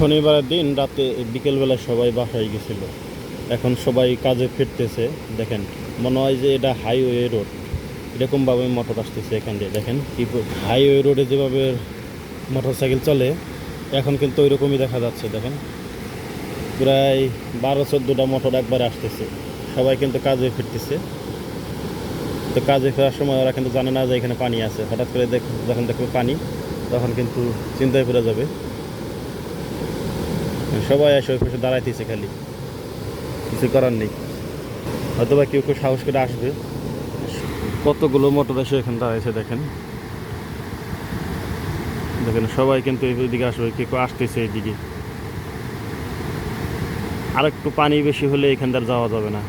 শনিবারের দিন রাতে বিকেলবেলা সবাই বাসায় গেছিল, এখন সবাই কাজে ফিরতেছে। দেখেন, মনে হয় যে এটা হাইওয়ে রোড, এরকমভাবে মোটর আসতেছে এখান দিয়ে। দেখেন কি হাইওয়ে রোডে যেভাবে মোটর সাইকেল চলে এখন কিন্তু ওই রকমই দেখা যাচ্ছে। দেখেন প্রায় 12-14টা মোটর একবারে আসতেছে, সবাই কিন্তু কাজে ফিরতেছে। তো কাজে ফেরার সময় ওরা কিন্তু জানে না যে এখানে পানি আছে, হঠাৎ করে যখন দেখবে পানি তখন কিন্তু চিন্তায় পড়ে যাবে। সবাই এসে ওই পাশে দাঁড়াইতেছে, খালি কিছু করার নেই। হয়তো বা কেউ কেউ সাহস করে আসবে। কতগুলো মোটর এসে এখানে দাঁড়াইছে, দেখেন দেখেন সবাই কিন্তু এইদিকে আসবে, কেউ কেউ আসতেছে এইদিকে। আর একটু পানি বেশি হলে এখানটার যাওয়া যাবে না।